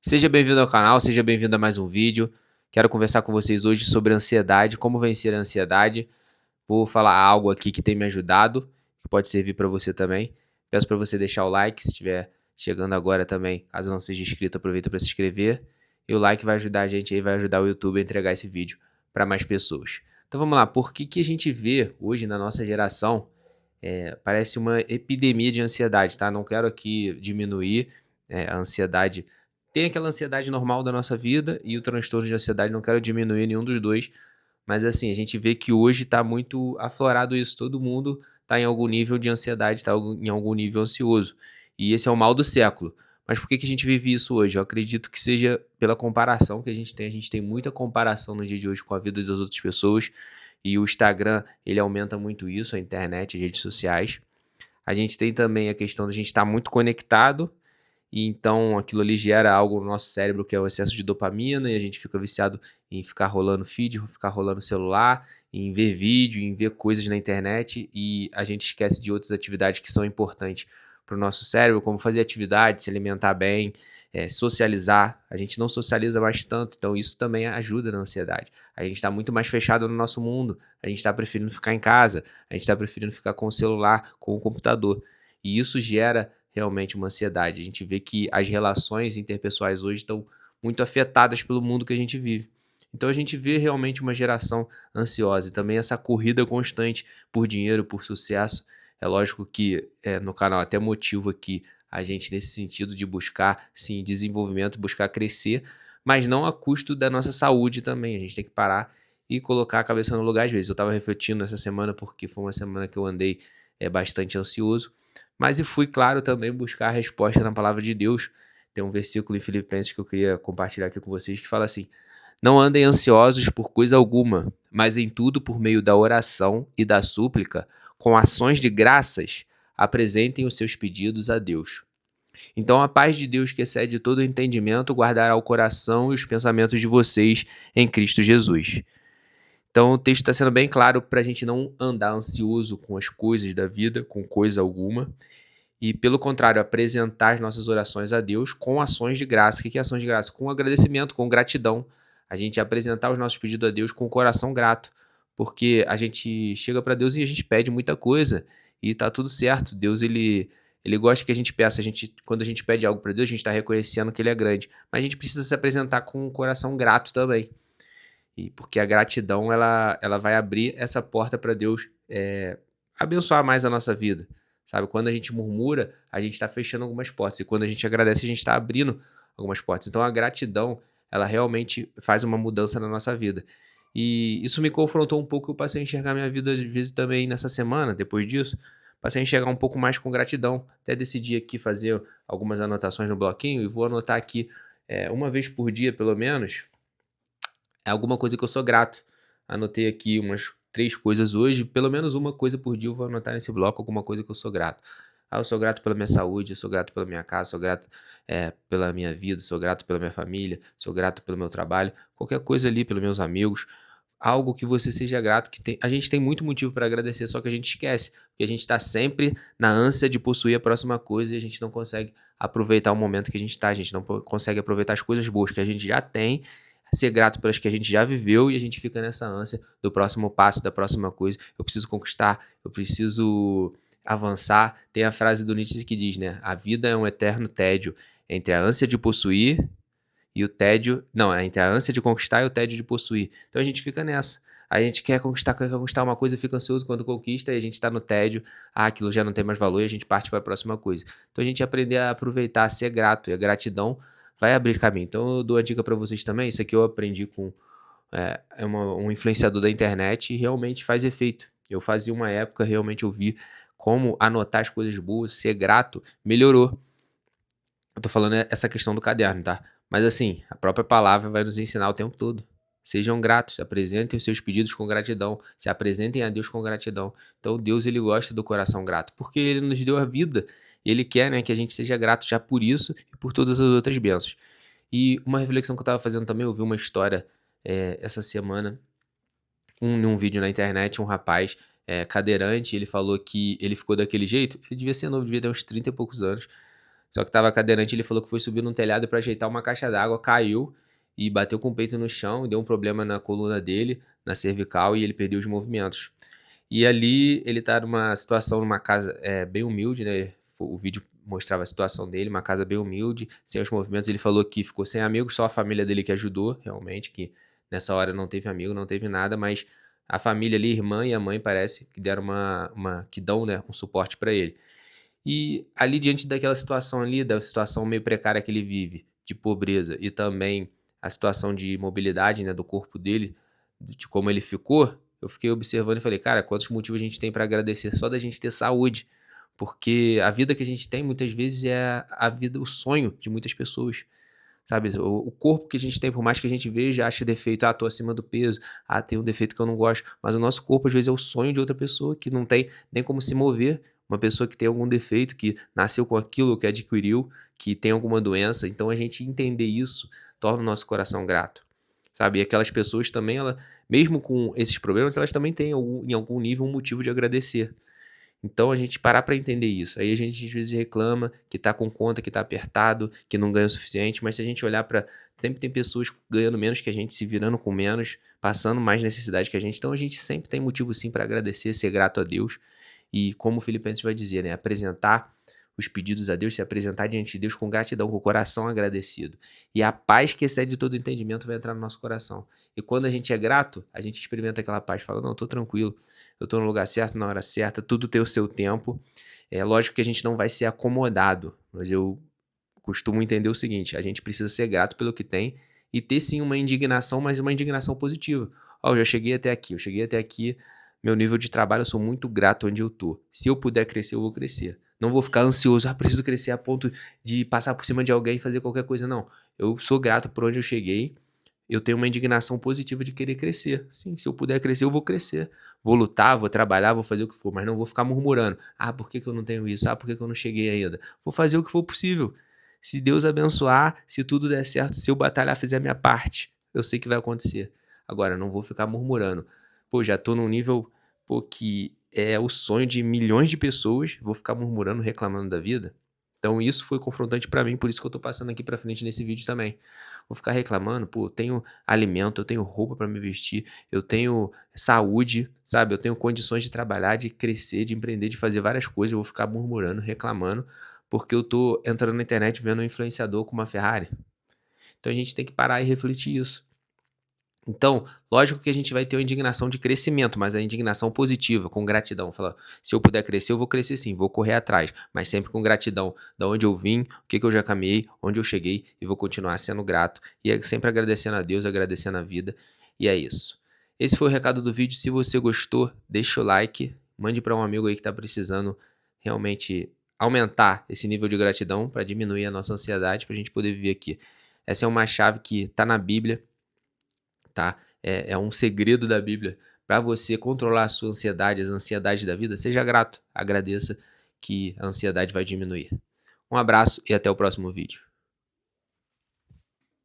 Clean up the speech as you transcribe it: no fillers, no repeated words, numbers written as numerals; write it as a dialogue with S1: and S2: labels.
S1: Seja bem-vindo ao canal, seja bem-vindo a mais um vídeo. Quero conversar com vocês hoje sobre ansiedade, como vencer a ansiedade. Vou falar algo aqui que tem me ajudado, que pode servir para você também. Peço para você deixar o like se estiver chegando agora também. Caso não seja inscrito, aproveita para se inscrever. E o like vai ajudar a gente aí, vai ajudar o YouTube a entregar esse vídeo para mais pessoas. Então vamos lá, por que a gente vê hoje na nossa geração, parece uma epidemia de ansiedade, tá? Não quero aqui diminuir a ansiedade. Tem aquela ansiedade normal da nossa vida e o transtorno de ansiedade, não quero diminuir nenhum dos dois, mas assim, a gente vê que hoje está muito aflorado isso, todo mundo está em algum nível de ansiedade, está em algum nível ansioso. E esse é o mal do século. Mas por que a gente vive isso hoje? Eu acredito que seja pela comparação que a gente tem muita comparação no dia de hoje com a vida das outras pessoas, e o Instagram, ele aumenta muito isso, a internet, as redes sociais. A gente tem também a questão de a gente estar muito conectado, e então aquilo ali gera algo no nosso cérebro que é o excesso de dopamina, e a gente fica viciado em ficar rolando feed, ficar rolando celular, em ver vídeo, em ver coisas na internet, e a gente esquece de outras atividades que são importantes para o nosso cérebro, como fazer atividade, se alimentar bem, socializar. A gente não socializa mais tanto, então isso também ajuda na ansiedade. A gente está muito mais fechado no nosso mundo, a gente está preferindo ficar em casa, a gente está preferindo ficar com o celular, com o computador. E isso gera realmente uma ansiedade. A gente vê que as relações interpessoais hoje estão muito afetadas pelo mundo que a gente vive. Então a gente vê realmente uma geração ansiosa e também essa corrida constante por dinheiro, por sucesso. É lógico que no canal até motivo aqui a gente nesse sentido de buscar, sim, desenvolvimento, buscar crescer, mas não a custo da nossa saúde também. A gente tem que parar e colocar a cabeça no lugar às vezes. Eu estava refletindo essa semana porque foi uma semana que eu andei bastante ansioso, mas e fui, claro, também buscar a resposta na palavra de Deus. Tem um versículo em Filipenses que eu queria compartilhar aqui com vocês que fala assim: não andem ansiosos por coisa alguma, mas em tudo por meio da oração e da súplica, com ações de graças, apresentem os seus pedidos a Deus. Então a paz de Deus que excede todo o entendimento guardará o coração e os pensamentos de vocês em Cristo Jesus. Então o texto está sendo bem claro para a gente não andar ansioso com as coisas da vida, com coisa alguma, e, pelo contrário, apresentar as nossas orações a Deus com ações de graça. O que é ações de graça? Com agradecimento, com gratidão. A gente apresentar os nossos pedidos a Deus com o coração grato. Porque a gente chega para Deus e a gente pede muita coisa. E tá tudo certo. Deus, ele gosta que a gente peça. Quando a gente pede algo para Deus, a gente está reconhecendo que Ele é grande. Mas a gente precisa se apresentar com um coração grato também. E porque a gratidão, ela vai abrir essa porta para Deus abençoar mais a nossa vida. Sabe, quando a gente murmura, a gente está fechando algumas portas. E quando a gente agradece, a gente está abrindo algumas portas. Então a gratidão, ela realmente faz uma mudança na nossa vida. E isso me confrontou um pouco. Eu passei a enxergar minha vida, às vezes, também nessa semana, depois disso. Passei a enxergar um pouco mais com gratidão. Até decidi aqui fazer algumas anotações no bloquinho. E vou anotar aqui uma vez por dia, pelo menos, alguma coisa que eu sou grato. Anotei aqui umas 3 coisas hoje, pelo menos uma coisa por dia eu vou anotar nesse bloco, alguma coisa que eu sou grato. Ah, eu sou grato pela minha saúde, eu sou grato pela minha casa, sou grato pela minha vida, sou grato pela minha família, sou grato pelo meu trabalho, qualquer coisa ali, pelos meus amigos, algo que você seja grato, a gente tem muito motivo para agradecer, só que a gente esquece, porque a gente está sempre na ânsia de possuir a próxima coisa e a gente não consegue aproveitar o momento que a gente está, a gente não consegue aproveitar as coisas boas que a gente já tem, ser grato pelas que a gente já viveu e a gente fica nessa ânsia do próximo passo, da próxima coisa. Eu preciso conquistar, eu preciso avançar. Tem a frase do Nietzsche que diz, né? A vida é um eterno tédio entre a ânsia de possuir e o tédio... Não, é entre a ânsia de conquistar e o tédio de possuir. Então a gente fica nessa. A gente quer conquistar uma coisa, fica ansioso quando conquista e a gente está no tédio. Ah, aquilo já não tem mais valor e a gente parte para a próxima coisa. Então a gente aprender a aproveitar, a ser grato. E a gratidão vai abrir caminho. Então eu dou a dica para vocês também. Isso aqui eu aprendi com um influenciador da internet e realmente faz efeito. Eu fazia uma época, realmente eu vi como anotar as coisas boas, ser grato, melhorou. Eu tô falando essa questão do caderno, tá? Mas assim, a própria palavra vai nos ensinar o tempo todo. Sejam gratos, apresentem os seus pedidos com gratidão, se apresentem a Deus com gratidão. Então Deus, ele gosta do coração grato, porque ele nos deu a vida, e ele quer, né, que a gente seja grato já por isso e por todas as outras bênçãos. E uma reflexão que eu tava fazendo também, eu vi uma história essa semana, num vídeo na internet, um rapaz cadeirante, ele falou que ele ficou daquele jeito, ele devia ser novo, devia ter uns 30 e poucos anos, Só que tava cadeirante, ele falou que foi subir num telhado para ajeitar uma caixa d'água, caiu e bateu com o peito no chão, deu um problema na coluna dele, na cervical, e ele perdeu os movimentos. E ali ele tá numa situação, numa casa bem humilde, né? O vídeo mostrava a situação dele, uma casa bem humilde, sem os movimentos. Ele falou que ficou sem amigos, só a família dele que ajudou, realmente, que nessa hora não teve amigo, não teve nada, mas a família ali, a irmã e a mãe, parece que deram que dão, né, um suporte para ele. E ali, diante daquela situação ali, da situação meio precária que ele vive, de pobreza, e também a situação de mobilidade, né, do corpo dele, de como ele ficou, eu fiquei observando e falei, cara, quantos motivos a gente tem para agradecer só da gente ter saúde, porque a vida que a gente tem muitas vezes é a vida, o sonho de muitas pessoas, sabe? O corpo que a gente tem, por mais que a gente veja, ache defeito, ah, tô acima do peso, ah, tem um defeito que eu não gosto, mas o nosso corpo às vezes é o sonho de outra pessoa que não tem nem como se mover, uma pessoa que tem algum defeito, que nasceu com aquilo, que adquiriu, que tem alguma doença, então a gente entender isso torna o nosso coração grato, sabe? E aquelas pessoas também, mesmo com esses problemas, elas também têm em algum nível um motivo de agradecer. Então a gente parar para entender isso. Aí a gente às vezes reclama que tá com conta, que tá apertado, que não ganha o suficiente, mas se a gente olhar para sempre tem pessoas ganhando menos que a gente, se virando com menos, passando mais necessidade que a gente. Então a gente sempre tem motivo sim para agradecer, ser grato a Deus. E como o Filipenses vai dizer, né, apresentar os pedidos a Deus, se apresentar diante de Deus com gratidão, com o coração agradecido. E a paz que excede todo entendimento vai entrar no nosso coração. E quando a gente é grato, a gente experimenta aquela paz, fala, não, eu tô tranquilo, eu tô no lugar certo, na hora certa, tudo tem o seu tempo. É lógico que a gente não vai ser acomodado, mas eu costumo entender o seguinte, a gente precisa ser grato pelo que tem e ter sim uma indignação, mas uma indignação positiva. Ó, eu já cheguei até aqui, meu nível de trabalho, eu sou muito grato onde eu tô. Se eu puder crescer, eu vou crescer. Não vou ficar ansioso, preciso crescer a ponto de passar por cima de alguém e fazer qualquer coisa, não. Eu sou grato por onde eu cheguei, eu tenho uma indignação positiva de querer crescer. Sim, se eu puder crescer, eu vou crescer. Vou lutar, vou trabalhar, vou fazer o que for, mas não vou ficar murmurando. Ah, por que eu não tenho isso? Ah, por que eu não cheguei ainda? Vou fazer o que for possível. Se Deus abençoar, se tudo der certo, se eu batalhar, fizer a minha parte, eu sei que vai acontecer. Agora, não vou ficar murmurando. Pô, já tô num nível, pô, que é o sonho de milhões de pessoas, vou ficar murmurando, reclamando da vida? Então isso foi confrontante pra mim, por isso que eu tô passando aqui pra frente nesse vídeo também. Vou ficar reclamando, pô, eu tenho alimento, eu tenho roupa pra me vestir, eu tenho saúde, sabe? Eu tenho condições de trabalhar, de crescer, de empreender, de fazer várias coisas, eu vou ficar murmurando, reclamando, porque eu tô entrando na internet vendo um influenciador com uma Ferrari. Então a gente tem que parar e refletir isso. Então, lógico que a gente vai ter uma indignação de crescimento, mas a indignação positiva, com gratidão. Fala, se eu puder crescer, eu vou crescer sim, vou correr atrás, mas sempre com gratidão. Da onde eu vim, o que eu já caminhei, onde eu cheguei, e vou continuar sendo grato. E sempre agradecendo a Deus, agradecendo a vida. E é isso. Esse foi o recado do vídeo. Se você gostou, deixa o like, mande para um amigo aí que está precisando realmente aumentar esse nível de gratidão para diminuir a nossa ansiedade, para a gente poder viver aqui. Essa é uma chave que está na Bíblia, tá? É um segredo da Bíblia para você controlar a sua ansiedade, as ansiedades da vida. Seja grato, agradeça que a ansiedade vai diminuir. Um abraço e até o próximo vídeo.